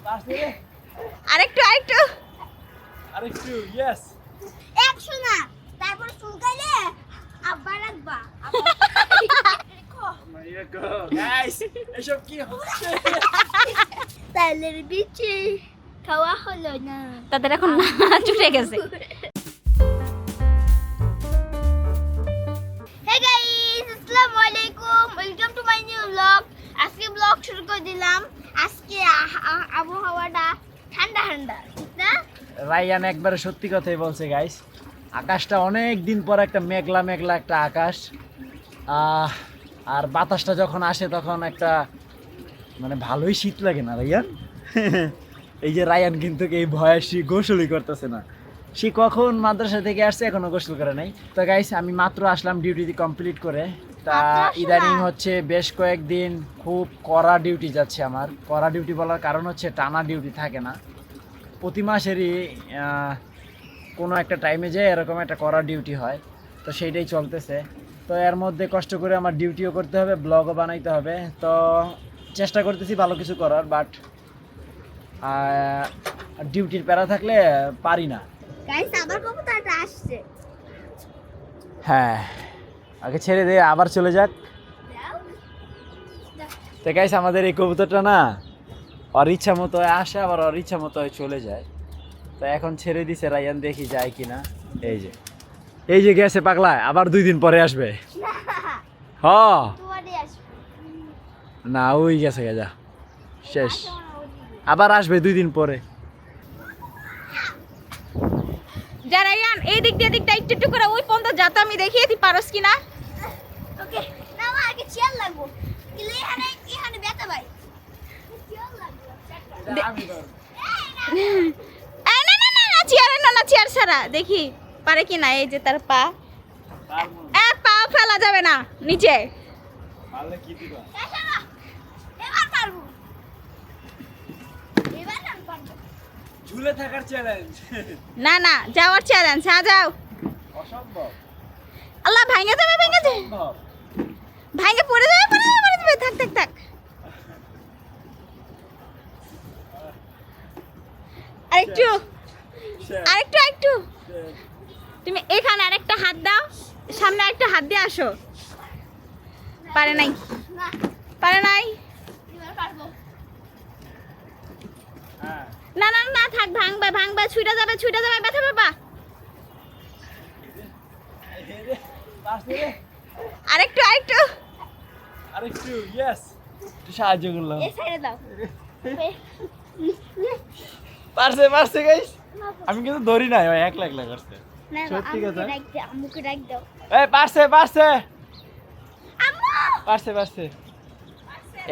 আরেকটু আরেকটু আরেকটু ইয়েস 100 না তারপর চুলকাইলে আবার রাখবা গাইস এসব কি হচ্ছে তালের বিচি খাওয়া হলো না তাদের এখন ছুটে গেছে। হে গাইস আসসালামু আলাইকুম welcome to my new blog. আজকে ব্লগ শুরু করে দিলাম। আজকে আবহাওয়াটা ঠান্ডা ঠান্ডা না রায়ান একবারে সত্যি কথাই বলছে গাইস, আকাশটা অনেক দিন পর একটা মেঘলা মেঘলা একটা আকাশ, আর বাতাসটা যখন আসে তখন একটা মানে ভালোই শীত লাগে না রায়ান? এই যে রায়ান কিন্তু এই বয়সী গোসলই করতেছে না, সে কখন মাদ্রাসা থেকে আসছে এখনো গোসল করে নাই। তো গাইস আমি মাত্র আসলাম ডিউটি কমপ্লিট করে, তা ইদানিং হচ্ছে বেশ কয়েকদিন খুব কড়া ডিউটি যাচ্ছে আমার। কড়া ডিউটি বলার কারণ হচ্ছে টানা ডিউটি থাকে না, প্রতি মাসেরই কোনো একটা টাইমে যে এরকম একটা কড়া ডিউটি হয়, তো সেইটাই চলতেছে। তো এর মধ্যে কষ্ট করে আমার ডিউটিও করতে হবে, ব্লগও বানাইতে হবে, তো চেষ্টা করতেছি ভালো কিছু করার, বাট ডিউটির প্যারা থাকলে পারি না। গাইস আবার কবুতরটা আসছে। হ্যাঁ আগে ছেড়ে দে আবার চলে যাক। তো গাইস আমাদের এই কবুতরটা না ওর ইচ্ছা মতো আসে আবার ওর ইচ্ছা মতো চলে যায়, তো এখন ছেড়ে দিছে রায়ান, দেখি যায় কিনা। এই যে গেছে পাগলা, আবার 2 দিন পরে আসবে। হ তোমারই আসবে না ওই গেছে যা শেষ, আবার আসবে 2 দিন পরে। যারা ইয়ান এই দিক দিয়ে দিকটা একটু একটু করে ওই পর্যন্ত যাতে আমি দেখিয়ে দিই পারস কিনা। ওকে না আমার আগে চেয়ার লাগবো কিন্তু এখানে ব্যথা ভাই চেয়ার লাগবে এই না না না না চেয়ারে না চেয়ার ছাড়া দেখি পারে কিনা। এই যে তার পা, পা ফেলা যাবে না নিচে। এবার পারবো এবার আমি পারবো ঝুলে থাকার চ্যালেঞ্জ না না যাওয়ার চ্যালেঞ্জ। হ্যাঁ যাও। অসম্ভব আল্লাহ ভাঙে যাবে ভাঙে যাবে অসম্ভব। ভাঙে পড়ে যাবে পড়ে যাবে পড়ে যাবে। থাক থাক থাক আরেকটু আরেকটু আরেকটু। তুমি এখানে আরেকটা হাত দাও, সামনে আরেকটা হাত দিয়ে আসো। পারে নাই না পারে নাই। এবার পারবো হ্যাঁ না না না থাক, ভাঙবে ভাঙবে ছুটে যাবে ব্যথা পাবা। আরেকটু আরেকটু আরেকটু ইয়েস একটু সাহায্য করলাম। এই সাইডে দাও পারছে গাইস, আমি কিন্তু ধরি নাই, ওই একলা একলা করছে। না সত্যি কথা? আম্মুকে ডাক দাও এই পারছে আম্মু পারছে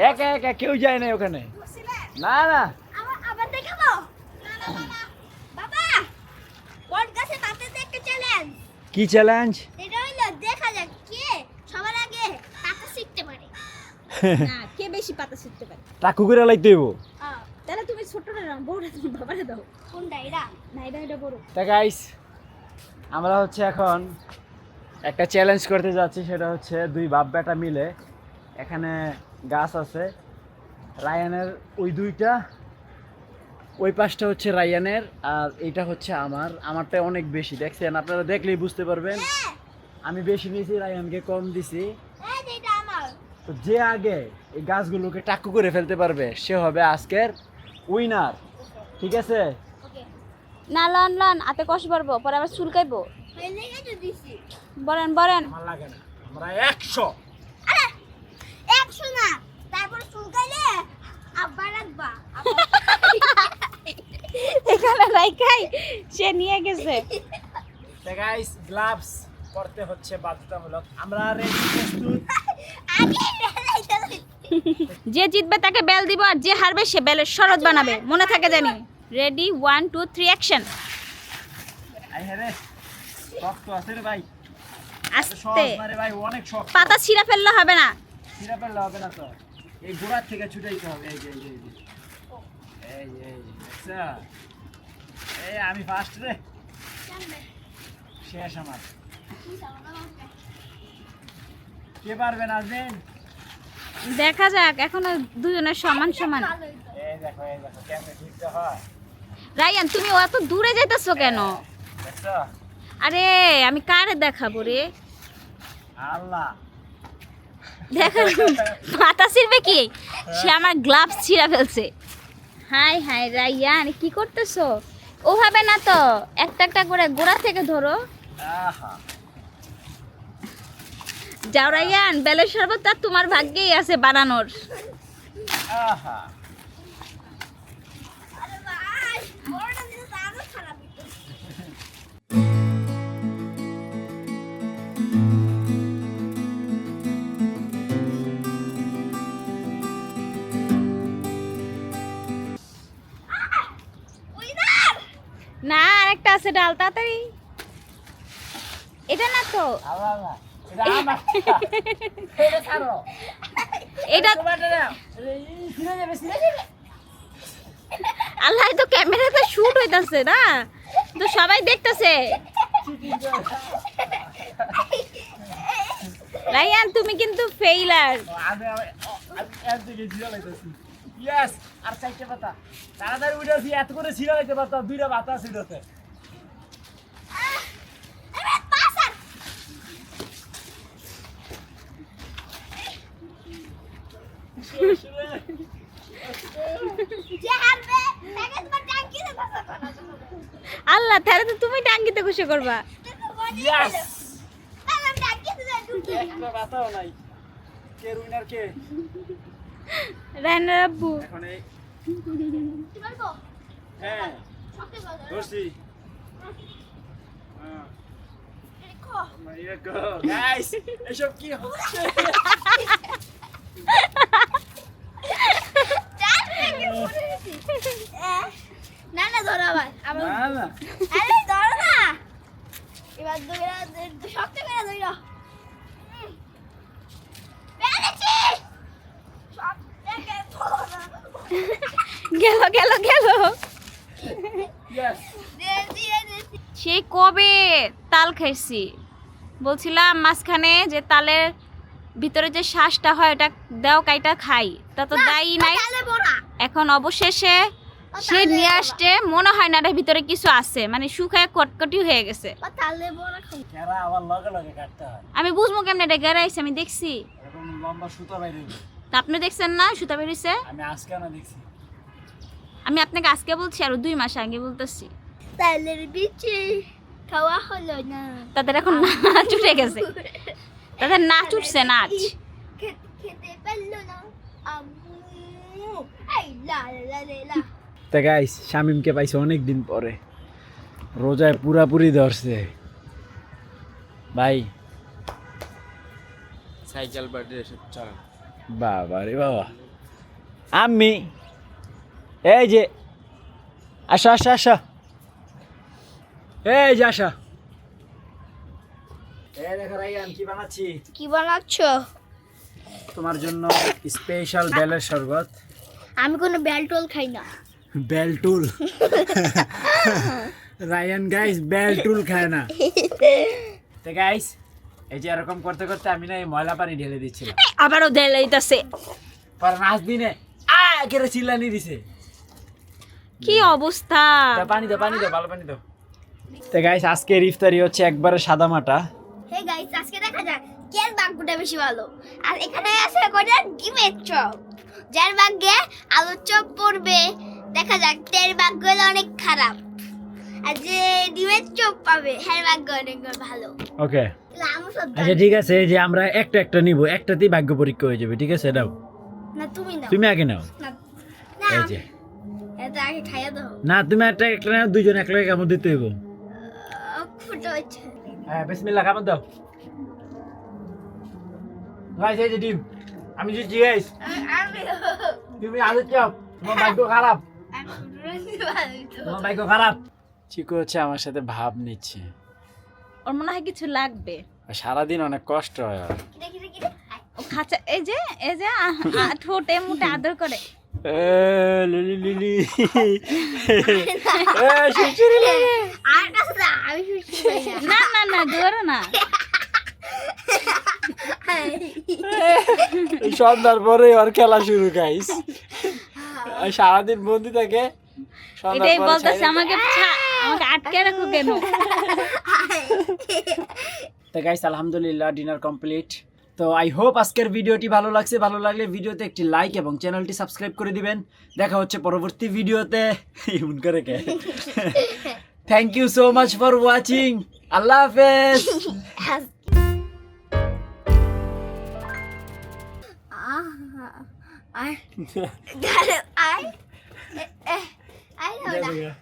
একা একা কেউ যায় না ওখানে। না না আবার দেখাবো না না না বাবা বট গাছে পাতাতে একটা চ্যালেঞ্জ। কি চ্যালেঞ্জ? এটা হলো দেখা যাক কে সবার আগে পাতা শিখতে পারে। না কে বেশি পাতা শিখতে পারে। টাকু করে লাইতে হইব। তাহলে তুমি ছোটটা নাও, বড়টা তুমি বাবারে দাও। কোনটা এটা না এটা বড়। তা গাইস আমরা হচ্ছে এখন একটা চ্যালেঞ্জ করতে যাচ্ছি, সেটা হচ্ছে 2 বাপ বেটা মিলে, এখানে গাছ আছে রায়ানের, ওই 2টা, ওই পাশটা হচ্ছে রায়ানের আর এইটা হচ্ছে আমারটা অনেক বেশি, দেখছেন আপনারা দেখলেই বুঝতে পারবেন। আমি বেশি নিয়েছি, রায়ানকে কম দিছি। এই যে এটা আমার তো যে আগে এই গাছগুলোকে টাক্কু করে ফেলতে পারবে সে হবে আজকের উইনার, ঠিক আছে? ওকে না লন লন আতে কষ্ট পারবো, পরে আবার চুলকাইবো। হইলে তো দিছি বলেন আমার লাগে না, আমরা 100। আরে 100 না তারপর চুলকাইলে আবার রাখবা এখানে রাইখাই সে নিয়ে গেছে। গাইস গ্লাভস পরতে হচ্ছে বাধ্যতামূলক, আমরা রেডি প্রস্তুত। আগে বেলাইতে যে জিতবে তাকে বেল দিব, আর যে হারবে সে বেলের শরৎ বানাবে, মনে থাকে জানি। Ready 1 2 3 action. আই হ্যাঁ শক্ত আছে রে ভাই, আস্তে সহজ না রে ভাই, অনেক শক্ত। পাতা ছিঁড়া ফেললে হবে না। সিরা ফেললে হবে না তো, এই গোড়ার থেকে ছুটাইতে হবে। এই যে আচ্ছা এই আমি ফার্স্ট রে, শেষ আমার। কে পারবে নাজনীন? দেখা যাক, এখনো দুজনের সমান সমান। এই দেখো কেমনে ঘুরতে হয় রায়ান তুমি অত দূরে যাইতেছো কেন? দেখছো? আরে আমি কারে দেখাবো রে? আল্লাহ দেখো মাথা ছিড়বে কি? সে আমার গ্লাভস ছিঁড়া ফেলছে। হাই হাই রায়ান কি করতেছো? ওভাবে না তো, একটা একটা করে গোড়া থেকে ধরো। আহা যাও রায়ান, বেলের শরবত আর তোমার ভাগ্যেই আছে বানানোর। আহা আরে ভাই বড়টা দিলে তো আরো খারাপ হতো। উইনার না আরেকটা আছে ডাল, তাড়াতাড়ি। এটা না তো, আল্লাহ এটা আমার এটা ছাড়ো এটা তোমারটা নাও ছিঁড়ে যাবে আল্লাহ, তো ক্যামেরাতে শুট হইতাছে না, তো সবাই দেখতেছে। রায়ান তুমি কিন্তু ফেইলার। আমি এর দিকে ছিঁড়ে লাইতেছি ইয়েস আর চারটে পাতা তাড়াতাড়ি উঠেছি এত করে ছিঁড়ে লাইতে পারতাম দুইটা পাতা ছিঁড়েছে এবার পাসার যে হারবে তাকে তোমার টাঙ্কিতে বসা করা আল্লাহ, তাহলে তো তুমি টাঙ্গিতে খুশি করবা। ইয়েস তাহলে আমি টাঙ্কিতে যাই ঢুকে একটা পাতাও নাই কে উইনার কে রায়নার আব্বু। এখন এই তোমার গো হ্যাঁ শক্তি বাজার ধরছি হ্যাঁ দেখো মাইয়া গো গাইস এসব কি হচ্ছে না না ধরো আবার আবার না না আরে ধরো না এবার দুইরা শক্ত করে ধরো পেরেছি শক্ত গেল গেল গেল। ইয়েস দে সেই কবে তাল খাইছি, বলছিলাম মাঝখানে যে তালের ভিতরে যে শ্বাসটা হয় ওটা দাও কাইটা খাই, তা তো দাই নাই। তাহলে বড়া এখন অবশেষে সে নিয়ে আসতে মনে হয় না এটার ভিতরে কিছু আছে, মানে শুকায় কটকটি হয়ে গেছে। তাহলে বড়া খাই কেরা আবার লগে লগে কাটতে হয় আমি বুঝবো কেমনে এটা গেরাইছে, আমি দেখছি। এরকম লম্বা সুতো বাইরে তা আপনি দেখছেন না সুতা বেরিয়েছে? আমি আজকে না দেখছি আমি আপনাকে আজকে বলছি, আর 2 মাস আগে বলতেছি। তালের বিচি খাওয়া হলো না তাদের এখন নাচ উঠে গেছে, তাদের নাচ উঠছে নাচ। খেতে পারলো না আম্মু এই লা লা লা লা তা গাইস শামিমকে পাইছে অনেক দিন পরে, রোজায় পুরাপুরি ধরছে ভাই। সাইকেল বাড়ি এসে চল বাবা রে বাবা আমি এই যে আসা আসা আসা এই যে আসা এই দেখো রাইয়ান কি বানাচ্ছি কি বানাচ্ছ তোমার জন্য স্পেশাল বেলের শরবত। আমি কোনো বেলটোল খাই না বেলটুল রায়ান গাইস বেলটুল খায় না। তো গাইস এই যে এরকম করতে করতে আমি না এই ময়লা পানি ঢেলে দিচ্ছিলাম, আবারও দেয় লইতাছে। পরে নাচ দিনে কেড়ে চিল্লানি দিছে। কি অবস্থা! পানি দাও ভালো পানি দাও। তো গাইস আজকের ইফতারি হচ্ছে একবারে সাদা মাটা। হে গাইস আজকে দেখা যাক কের ভাগ্যটা বেশি ভালো। আর এখানে আছে কয়টা ডিমের চপ, যার ভাগ্যে আলুর চপ পড়বে দেখা যাক তের ভাগ্য হলো অনেক খারাপ, আর যে ডিমের চপ পাবে হ্যাঁ ভাগ্য অনেক ভালো। ওকে তাহলে আমি সব আচ্ছা ঠিক আছে, এই যে আমরা একটা একটা নিব, একটাতেই ভাগ্য পরীক্ষা হয়ে যাবে, ঠিক আছে? দাও না তুমি নাও তুমি আগে নাও। না না এই যে এটা আগে খাইয়া দাও না তুমি একটা নাও, দুইজন এক লাগে কেমন দিতে হইব। ফুটো হচ্ছে হ্যাঁ বিসমিল্লাহ খাবার দাও। গাইস এই যে ডিম আমি দিচ্ছি গাইস, আমি তুমি আলুর চপ, তোমার ভাগ্য খারাপ, তোমার ভাগ্য খারাপ। চিকু হচ্ছে আমার সাথে ভাব নিচ্ছে, ওর মনে হয় কিছু লাগবে। সারাদিন অনেক কষ্ট হয় ওর। দেখি দেখি ও খাঁচা এই যে ঠোঁটে মুটে আদর করে। লিলি লিলি আর কাছে না, আমি সুস্থ হই না না না না ধরো না। সন্ধ্যার পরে ওর খেলা শুরু গাইস। ওই সারাদিন বন্দি থাকে এটাই বলতেছে আমাকে আমাকে আটকে রাখো কেন? তো গাইস আলহামদুলিল্লাহ ডিনার কমপ্লিট। তো আই হোপ আজকের ভিডিওটি ভালো লাগছে, ভালো লাগলে ভিডিওতে একটি লাইক এবং চ্যানেলটি সাবস্ক্রাইব করে দিবেন। দেখা হচ্ছে পরবর্তী ভিডিওতে। এমন করে কে? Thank you so much for watching. আল্লাহ হাফেজ। I know that.